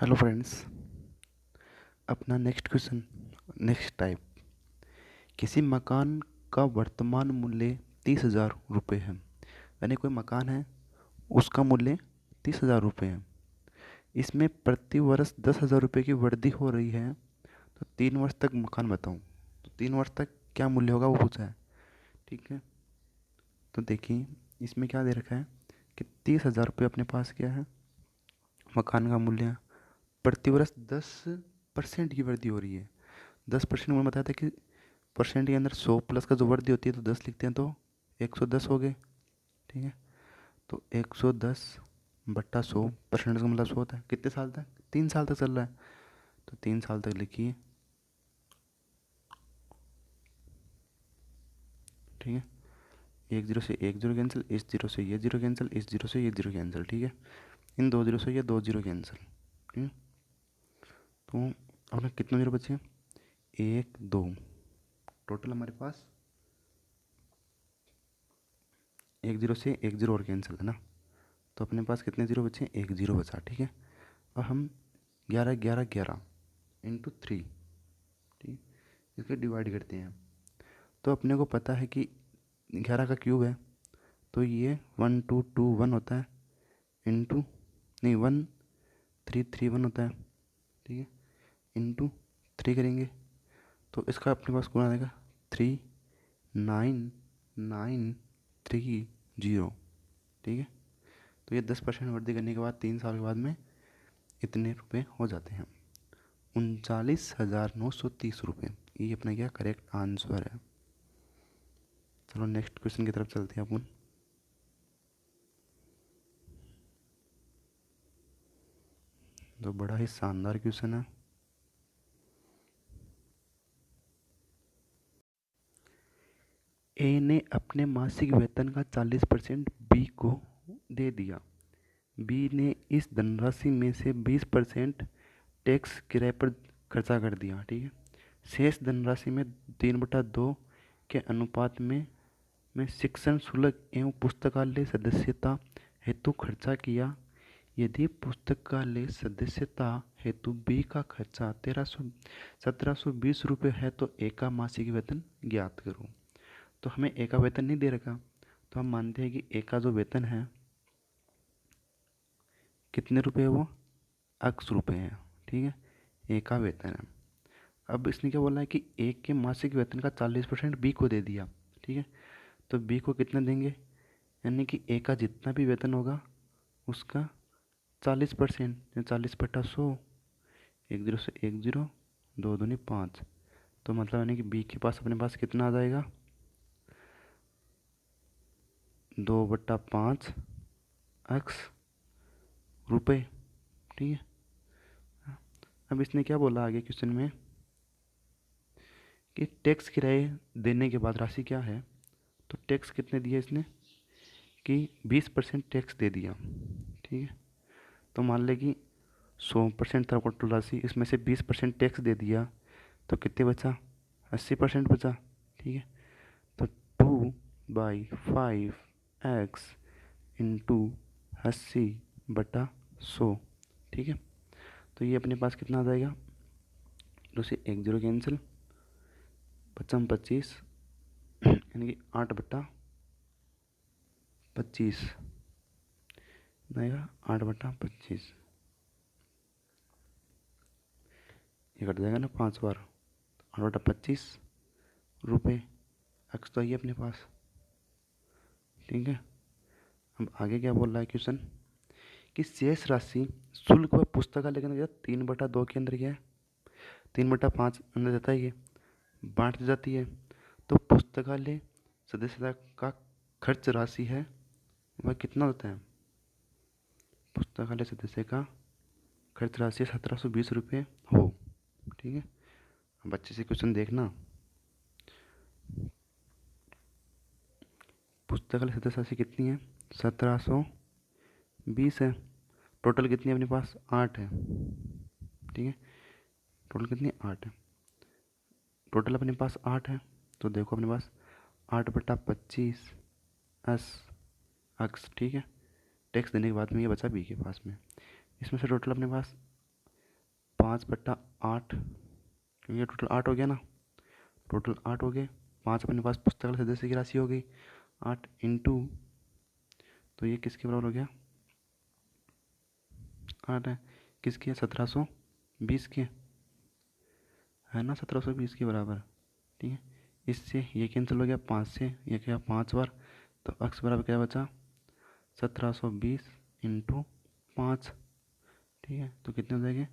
Hello friends. अपना next question, next type. किसी मकान का वर्तमान मूल्य 30,000 रुपये है। यानी कोई मकान है, उसका मूल्य 30,000 रुपये है। इसमें प्रति वर्ष 10,000 रुपये की वृद्धि हो रही है। तो 3 वर्ष तक मकान बताऊँ, तो 3 वर्ष तक क्या मूल्य होगा वो पूछा है। ठीक है, तो देखिए इसमें क्या दे रखा है कि 30,000 रुपये अपने पास क्या है, मकान का मूल्य है। प्रति वर्ष 10% की वृद्धि हो रही है। 10% में बताया था कि परसेंट के अंदर 100 प्लस का जो वृद्धि होती है तो 10 लिखते हैं, तो 110 हो गए। ठीक है, तो 110/100, परसेंट का मतलब 100 होता है। कितने साल तक? 3 साल तक चल रहा है, तो 3 साल तक लिखिए। ठीक है, 1 0 से 1 0 कैंसिल, इस 0 से ये 0 कैंसिल, इस 0 से ये 0 कैंसिल। ठीक है, इन 2 0 से ये 2 0 कैंसिल। ठीक है, तो अपने कितने 0 बचे? 1 2, टोटल हमारे पास 1 0 से 1 0 और कैंसिल है ना, तो अपने पास कितने 0 बचे? 1 0 बचा। ठीक है, और हम 11 11 11 इंटू 3, ठीक, इसके डिवाइड करते हैं। तो अपने को पता है कि 11 का क्यूब है, तो ये 1 2 2 1 होता है, इंटू नहीं 1 3 3 1 होता है। ठीक है, इंटू 3 करेंगे तो इसका अपने पास गुणा आएगा 3 9 9 3 0। ठीक है, तो ये 10% वृद्धि करने के बाद 3 साल के बाद में इतने रुपए हो जाते हैं, 39,930 रुपये। ये अपना क्या करेक्ट आंसर है। चलो नेक्स्ट क्वेश्चन की तरफ चलते हैं अपन। जो बड़ा ही शानदार क्वेश्चन है। ए ने अपने मासिक वेतन का 40% बी को दे दिया। बी ने इस धनराशि में से 20% टैक्स किराए पर खर्चा कर दिया। ठीक है, शेष धनराशि में 3/2 के अनुपात में शिक्षण शुल्क एवं पुस्तकालय सदस्यता हेतु खर्चा किया। यदि पुस्तकालय सदस्यता हेतु बी का खर्चा 1720 रुपये है तो ए का मासिक वेतन ज्ञात करो। तो हमें ए का वेतन नहीं दे रखा, तो हम मानते हैं कि ए का जो वेतन है कितने रुपए है, वो x रुपये है। ठीक है, ए का वेतन है। अब इसने क्या बोला है कि ए के मासिक वेतन का 40% बी को दे दिया। ठीक है, तो बी को कितना देंगे, यानी कि ए का जितना भी वेतन होगा उसका 40%, 40/100, 1 0 से 1 0, 2 दूनी 5। तो मतलब यानी कि बी के पास अपने पास कितना आ जाएगा, 2/5 x रुपये। ठीक है, अब इसने क्या बोला आगे क्वेश्चन में कि टैक्स किराए देने के बाद राशि क्या है। तो टैक्स कितने दिया इसने कि 20% टैक्स दे दिया। ठीक है, तो मान लें कि 100% था टोटल राशि, इसमें से 20% टैक्स दे दिया, तो कितने बचा, 80% बचा। ठीक है, तो 2/5 x इंटू 80/100। ठीक है, तो ये अपने पास कितना आ जाएगा, तो से 1 0 कैंसिल, बचा 25, यानी कि 8/25 आएगा, 8/25 ये कट जाएगा ना 5 बार, 8/25 रुपये एक्स तो आइए अपने पास। ठीक है, अब आगे क्या बोल रहा है क्वेश्चन कि शेष राशि शुल्क व पुस्तकालय के अंदर 3/2 के अंदर क्या है, 3/5 अंदर जाता है, ये बांट दी जाती है। तो पुस्तकालय सदस्यता का खर्च राशि है वह कितना होता है, पुस्तकालय सदस्य का खर्च राशि 1720 रुपये हो। ठीक है, अब अच्छे से क्वेश्चन देखना। पुस्तकालय सदस्य राशि कितनी है, 1720 है। टोटल कितनी है अपने पास, 8 है। ठीक है, टोटल कितनी, 8 है। टोटल अपने पास 8 है, तो देखो अपने पास 8/25 एस एक्स। ठीक है, टैक्स देने के बाद में ये बचा बी के पास में। इसमें से टोटल अपने पास 5/8, क्योंकि ये टोटल 8 हो गया ना, टोटल 8 हो गए। 5 अपने पास पुस्तकालय सदस्य की राशि हो गई, 8 इंटू, तो ये किसके बराबर हो गया, 8 है, किसकी है, 1720 की है ना, 1720 के बराबर। ठीक है, इससे ये कैंसिल हो गया, 5 से ये क्या 5 बार, तो x बराबर क्या बचा, 1720 इंटू 5। ठीक है, तो कितने हो जाएंगे,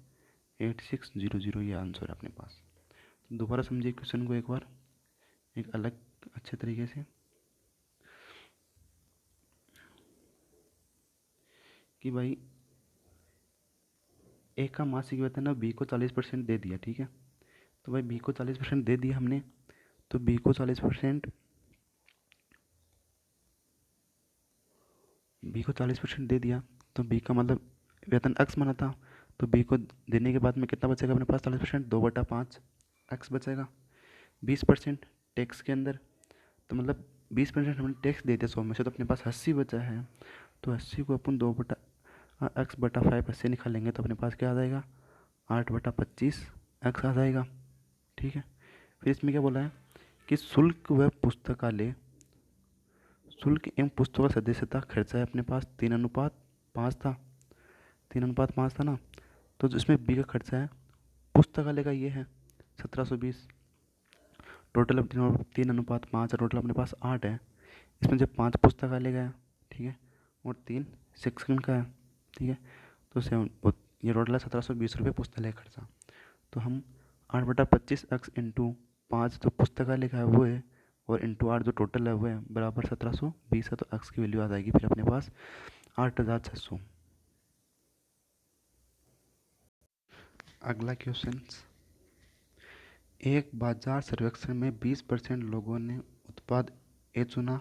8600, ये आंसर है अपने पास। दोबारा समझिए क्वेश्चन को एक बार, एक अलग अच्छे तरीके से, कि भाई ए का मासिक वेतन है, बी को 40% दे दिया। ठीक है, तो भाई बी को 40% दे दिया हमने, तो बी को 40%, बी को 40% दे दिया, तो बी का मतलब वेतन एक्स माना था, तो बी को देने के बाद में कितना बचेगा अपने पास, 40%, 2/5 एक्स बचेगा। 20% टैक्स के अंदर, तो मतलब 20% हमने टैक्स दे दिया 100 में से, तो अपने पास 80 बचा है, तो 80 को अपन 2/x/5 80 निकालेंगे, तो अपने पास क्या आ जाएगा, 8/25 एक्स आ जाएगा। ठीक है, फिर इसमें क्या बोला है कि शुल्क व पुस्तकालय, शुल्क एवं पुस्तक सदस्यता खर्चा है अपने पास 3:5 था, 3:5 था ना, तो इसमें बी का खर्चा है, पुस्तकालय का ये है 1720, टोटल 3:5 है, टोटल अपने पास 8 है, इसमें जब 5 पुस्तकालय का है, ठीक है, और 3 शिक्षण का है। ठीक है, तो ये टोटल है 1720 रुपये पुस्तकालय खर्चा। तो हम 8/25 इंटू 5 जो पुस्तकालय का है वो है, और इंटू 8 जो टोटल है वो है, बराबर 1720 है, तो एक्स की वैल्यू आ जाएगी फिर अपने पास 8600। अगला क्वेश्चन, एक बाजार सर्वेक्षण में 20% लोगों ने उत्पाद ए चुना,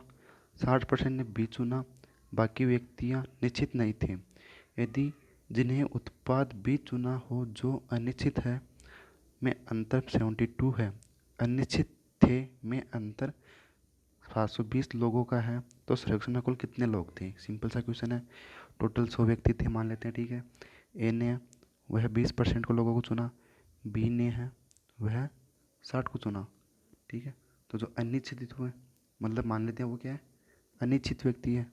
60% ने बी चुना, बाकी व्यक्तियां निश्चित नहीं थे। यदि जिन्हें उत्पाद बी चुना हो जो अनिश्चित है में अंतर 72 है, अनिश्चित थे में अंतर 720 लोगों का है, तो सर्वेक्षण में कुल कितने लोग थे। सिंपल सा क्वेश्चन है, टोटल 100 व्यक्ति थे मान लेते हैं। ठीक है, ए ने वह 20% को लोगों को चुना, बी ने है वह 60 को चुना। ठीक है, तो जो अनिश्चित हुए, मतलब मान लेते हैं वो क्या है, अनिश्चित व्यक्ति है,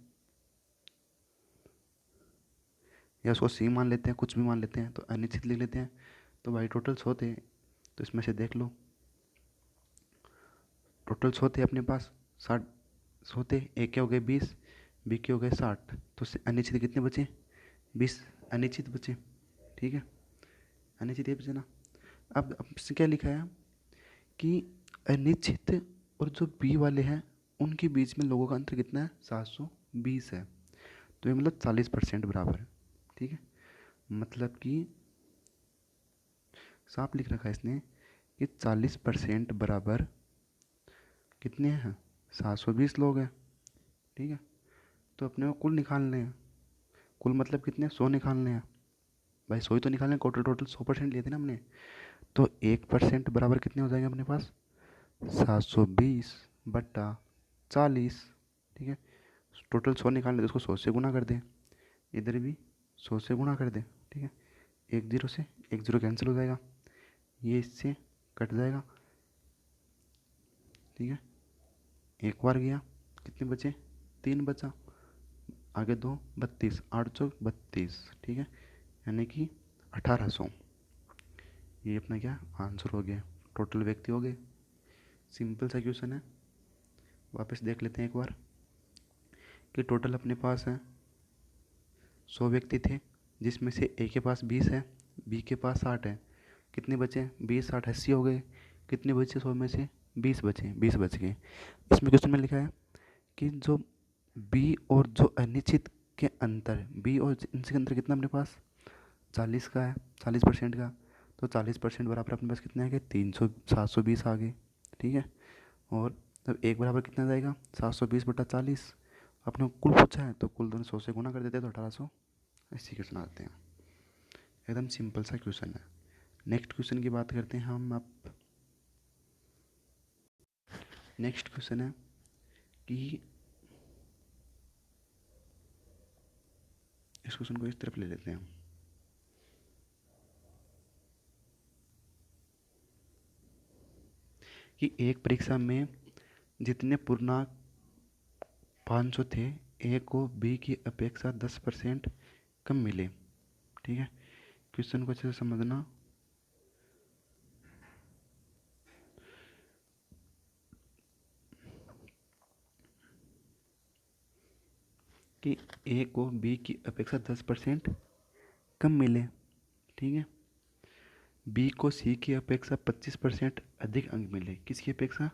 या उसको सी मान लेते हैं, कुछ भी मान लेते हैं, तो अनिश्चित लिख लेते हैं। तो भाई टोटल 100 थे, तो इसमें से देख लो, टोटल 100 थे अपने पास, 60 100 थे, ए के हो गए 20, बी के हो गए 60, तो अनिश्चित कितने बचे, 20 अनिश्चित बचे। ठीक है, अनिश्चित ये बचे ना। अब इससे क्या लिखा है कि अनिश्चित और जो बी वाले हैं उनके बीच में लोगों का अंतर कितना है, 720 है, तो ये मतलब 40% बराबर है। ठीक है, मतलब कि साफ लिख रखा है इसने कि 40% बराबर कितने हैं, 720 लोग हैं। ठीक है, तो अपने को कुल निकालने हैं, कुल मतलब कितने, 100 निकालने हैं भाई, 100 ही तो निकालने हैं, टोटल टोटल 100% लिए थे ना हमने, तो 1% बराबर कितने हो जाएंगे अपने पास, 720/40। ठीक है, टोटल 100 निकालने, तो इसको 100 से गुना कर दें, इधर भी 100 से गुना कर दें। ठीक है, एक जीरो से एक जीरो कैंसिल हो जाएगा, ये इससे कट जाएगा। ठीक है, एक बार गया, कितने बचे, 3 बचा, आगे 2 32, 8 चौक 32। ठीक है, यानी कि 1800, ये अपना क्या आंसर हो गया, टोटल व्यक्ति हो गए। सिंपल सा क्वेश्चन है, वापस देख लेते हैं एक बार कि टोटल अपने पास है 100 व्यक्ति थे, जिसमें से ए के पास 20 है, बी के पास 60 है, कितने बचे, 20 60 80 हो गए, कितने बचे 100 में से, 20 बचे, 20 बच गए। इसमें क्वेश्चन में लिखा है कि जो बी और जो अनिश्चित के अंतर, बी और इनके अंतर कितना अपने पास 40 का है, 40% का, तो 40% बराबर अपने पास कितना है कि 720 आ गए। ठीक है, और जब एक बराबर कितना आ जाएगा, 720/40, अपने को कुल पूछा है तो कुल दोनों 100 से गुना कर देते हैं, तो 1800। ऐसे क्वेश्चन आते हैं, एकदम सिंपल सा क्वेश्चन है। नेक्स्ट क्वेश्चन की बात करते हैं हम अब। नेक्स्ट क्वेश्चन है कि इस क्वेश्चन को इस तरफ ले लेते हैं, कि एक परीक्षा में जितने पूर्णांक 500 थे, ए को बी की अपेक्षा 10% कम मिले। ठीक है, क्वेश्चन को अच्छे से समझना। कि ए को बी की अपेक्षा 10% कम मिले। ठीक है, बी को सी की अपेक्षा 25% अधिक अंक मिले। किसकी अपेक्षा?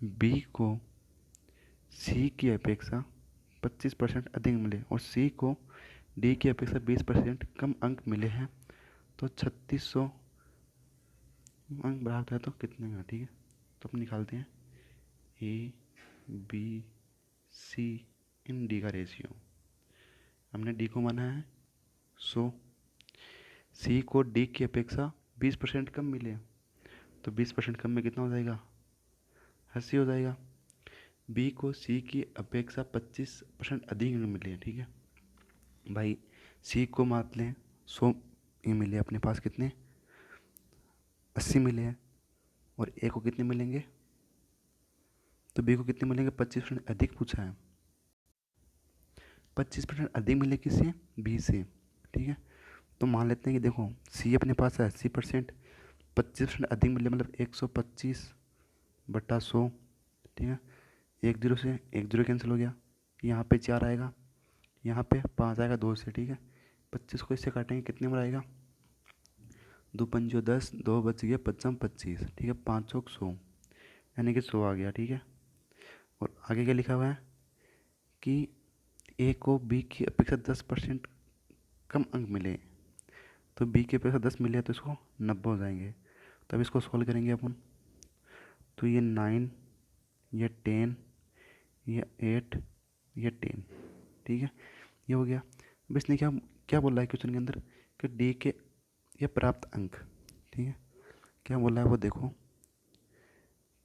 बी को सी की अपेक्षा 25% अधिक मिले और सी को डी की अपेक्षा 20% कम अंक मिले हैं। तो 3600 अंक बराबर है तो कितने का? ठीक है, तो अपन निकालते हैं A B C in D का रेशियो। हमने डी को माना है 100, सी को डी की अपेक्षा 20% कम मिले, तो 20% कम में कितना हो जाएगा? 80 हो जाएगा। बी को सी की अपेक्षा 25% अधिक अंक मिले। ठीक है भाई, सी को मान लें 100 ये मिले, अपने पास कितने? 80 मिले हैं। और ए को कितने मिलेंगे? तो बी को कितने मिलेंगे? 25% अधिक पूछा है। 25% अधिक मिले किससे? बी से। ठीक है, तो मान लेते हैं कि देखो सी अपने पास है 80%, 25% अधिक मिले मतलब 125/100। ठीक है, एक जीरो से एक जीरो कैंसिल हो गया, यहाँ पे 4 आएगा, यहाँ पे 5 आएगा 2 से। ठीक है, 25 को इससे काटेंगे कितने में आएगा? 2 पंजो 10, 2 बच गया 55 25। ठीक है, 5 चौक 100, यानी कि 100 आ गया। ठीक है, और आगे क्या लिखा हुआ है कि ए को बी की अपेक्षा 10% कम अंक मिले। तो बी की अपेक्षा 10 मिले तो इसको 90 हो जाएंगे। तब इसको सॉल्व करेंगे अपन, तो ये 9, ये 10, ये 8, ये 10। ठीक है, ये हो गया। अब इसने क्या क्या बोला है क्वेश्चन के अंदर कि डी के ये प्राप्त अंक। ठीक है, क्या बोला है वो देखो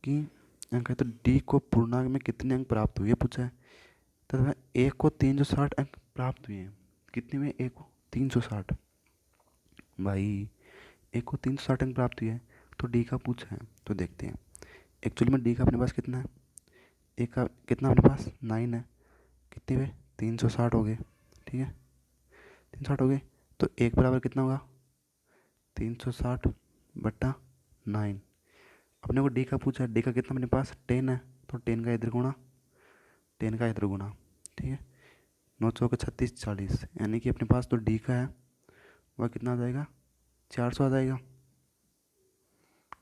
कि अंक है, तो डी को पूर्णांक में कितने अंक प्राप्त हुए पूछा है। तथा ए को 360 अंक प्राप्त हुए हैं। कितने में? ए को 360। भाई ए को 360 अंक प्राप्त हुए हैं, तो डी का पूछा है, तो देखते हैं। एक्चुअली में डी का अपने पास कितना है? ए का कितना अपने पास? 9 है। कितने हुए? 360 हो गए। ठीक है, 360 हो गए, तो एक बराबर कितना होगा? 360/9। अपने को डी का पूछा है, डी का कितना अपने पास? 10 है, तो 10 का इधर गुणा, 10 का इधर गुणा। ठीक है, 9 चौके 36 40, यानी कि अपने पास तो डी का है वह कितना आ जाएगा? 400 आ जाएगा।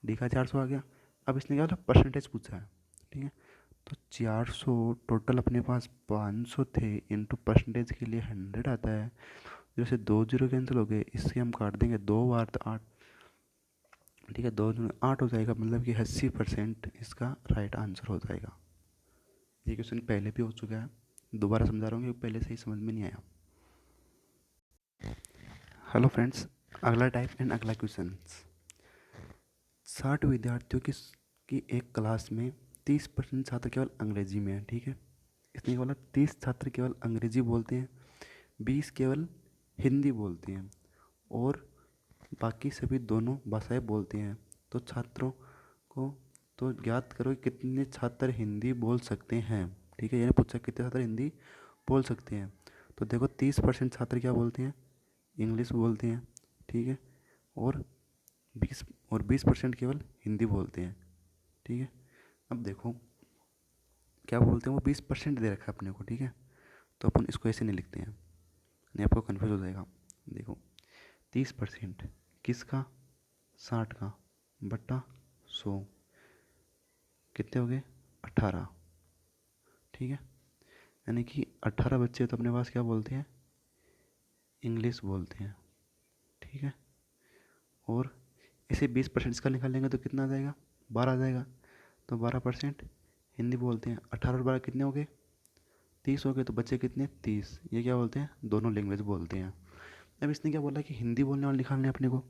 डी का 400 आ गया। अब इसने क्या बोला? परसेंटेज पूछा है। ठीक है, तो 400 टोटल अपने पास 500 थे, इंटू परसेंटेज के लिए 100 आता है। जैसे 2 जीरो कैंसिल हो गए, इससे हम काट देंगे 2 बार तो 8। ठीक है, 2 दूनी 8 हो जाएगा, मतलब कि 80% इसका राइट आंसर हो जाएगा। ये क्वेश्चन पहले भी हो चुका है, दोबारा समझा रहा हूँ क्योंकि पहले से ही समझ में नहीं आया। हेलो फ्रेंड्स, अगला टाइप एंड अगला क्वेश्चन। 60 विद्यार्थियों की एक क्लास में 30% छात्र केवल अंग्रेजी में है। ठीक है, इसने बोला 30 छात्र केवल अंग्रेजी बोलते हैं, 20 केवल हिंदी बोलते हैं और बाकी सभी दोनों भाषाएं बोलते हैं। तो छात्रों को तो ज्ञात करो कि कितने छात्र हिंदी बोल सकते हैं। ठीक है, यानी पूछा कितने छात्र हिंदी बोल सकते हैं। तो देखो 30% छात्र क्या बोलते हैं? इंग्लिश बोलते हैं। ठीक है, और 20% केवल हिंदी बोलते हैं। ठीक है, अब देखो क्या बोलते हैं, वो 20% दे रखा है अपने को। ठीक है, तो अपन इसको ऐसे नहीं लिखते हैं, नहीं आपको कन्फ्यूज हो जाएगा। देखो 30% किसका? 60 का बट्टा 100, कितने हो गए? 18। ठीक है, यानी कि 18 बच्चे तो अपने पास क्या बोलते हैं? इंग्लिश बोलते हैं। ठीक है, और इसे 20% इसका निकालेंगे तो कितना आ जाएगा? 12 आ जाएगा। तो 12% हिंदी बोलते हैं। 18 और 12 कितने हो गए? 30 हो गए, तो बच्चे कितने? 30। ये क्या बोलते हैं? दोनों लैंग्वेज बोलते हैं। अब इसने क्या बोला कि हिंदी बोलने वाले निकालने अपने को,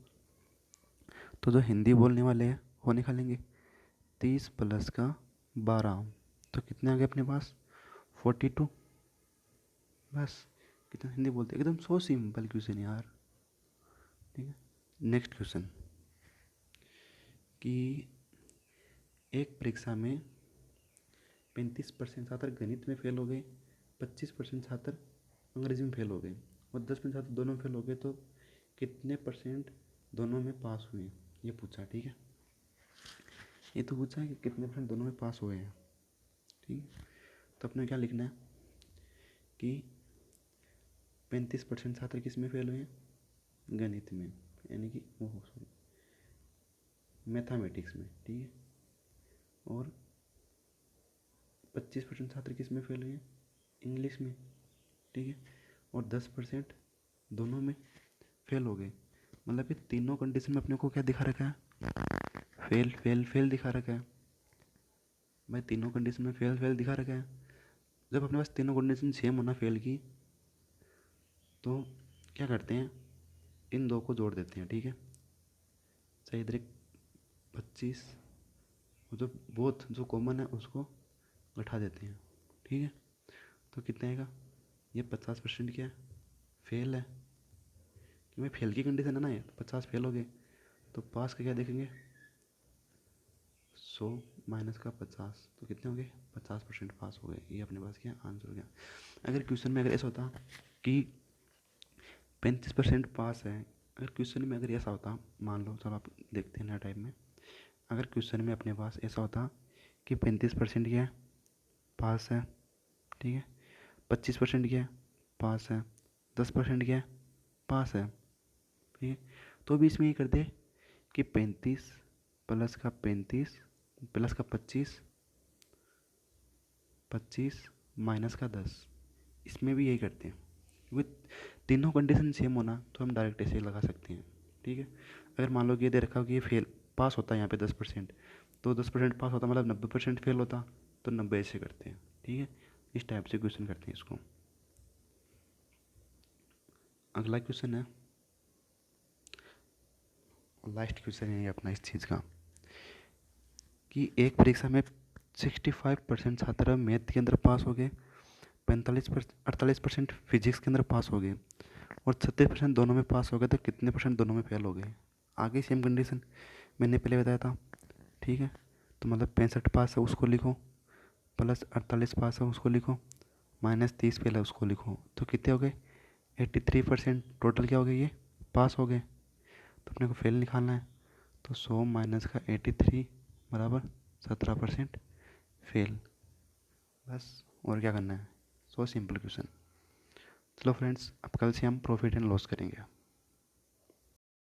तो जो हिंदी बोलने वाले हैं वो निकालेंगे। 30 प्लस का 12, तो कितने आ गए अपने पास? 42। बस, कितना हिंदी बोलते हैं, एकदम सो सिंपल क्वेश्चन यार। ठीक है, नेक्स्ट क्वेश्चन कि एक परीक्षा में 35% छात्र गणित में फेल हो गए, 25% छात्र अंग्रेजी में फेल हो गए और 10% छात्र दोनों में फेल हो गए, तो कितने परसेंट दोनों में पास हुए, ये पूछा। ठीक है, ये तो पूछा है कि कितने परसेंट दोनों में पास हुए हैं। ठीक है, तो अपने क्या लिखना है कि 35% छात्र किस में फेल हुए हैं, गणित में, यानी कि वो सॉरी मैथमेटिक्स में। ठीक है, और 25% छात्र किस में फेल हुए हैं, इंग्लिश में। ठीक है, और 10% दोनों में फेल हो गए। मतलब कि तीनों कंडीशन में अपने को क्या दिखा रखा है, फेल फेल फेल दिखा रखा है भाई। तीनों कंडीशन में फेल फेल दिखा रखा है। जब अपने पास तीनों कंडीशन सेम होना फेल की, तो क्या करते हैं, इन दो को जोड़ देते हैं। ठीक है, चाहे इधर एक 25, जो बोथ जो कॉमन है उसको घटा देते हैं। ठीक है, तो कितना आएगा, ये 50% क्या है, फेल है, क्योंकि फेल की कंडीशन है ना ये, तो 50 फेल हो गए। तो पास का क्या देखेंगे, 100 माइनस का 50, तो कितने हो गए, 50% पास हो गए। ये अपने पास क्या आंसर हो गया। अगर क्वेश्चन में अगर ऐसा होता कि 35% पास है, अगर क्वेश्चन में अगर ऐसा होता, मान लो, चलो आप देखते हैं नया टाइप में, अगर क्वेश्चन में अपने पास ऐसा होता कि 35% क्या है, पास है। ठीक है, 25% क्या है, पास है, 10% क्या है, पास है। ठीक है, तो भी इसमें ये कर दे कि 35 प्लस का 35 प्लस का 25, 25 माइनस का 10, इसमें भी यही करते हैं। क्योंकि तीनों कंडीशन सेम होना, तो हम डायरेक्ट ऐसे ही लगा सकते हैं। ठीक है, अगर मान लो कि ये दे रखा हो कि ये फेल पास होता है यहाँ पे 10%, तो 10% पास होता मतलब 90% फेल होता, तो 90 ऐसे करते हैं। ठीक है, इस टाइप से क्वेश्चन करते हैं इसको। अगला क्वेश्चन है, लास्ट क्वेश्चन है ये अपना इस चीज़ का, कि एक परीक्षा में 65% छात्र मैथ के अंदर पास हो गए, 48% फिजिक्स के अंदर पास हो गए और 36% दोनों में पास हो गए, तो कितने परसेंट दोनों में फेल हो गए। आगे सेम कंडीशन मैंने पहले बताया था। ठीक है, तो मतलब 65 पास है उसको लिखो, प्लस 48 पास है उसको लिखो, माइनस 30 फेल है उसको लिखो, तो कितने हो गए, 83%। टोटल क्या हो गए, ये पास हो गए। तो अपने को फेल निकालना है, तो 100 माइनस का 83 बराबर 17% फेल। बस, और क्या करना है, सो सिंपल क्वेश्चन। चलो फ्रेंड्स, अब कल से हम प्रॉफिट एंड लॉस करेंगे।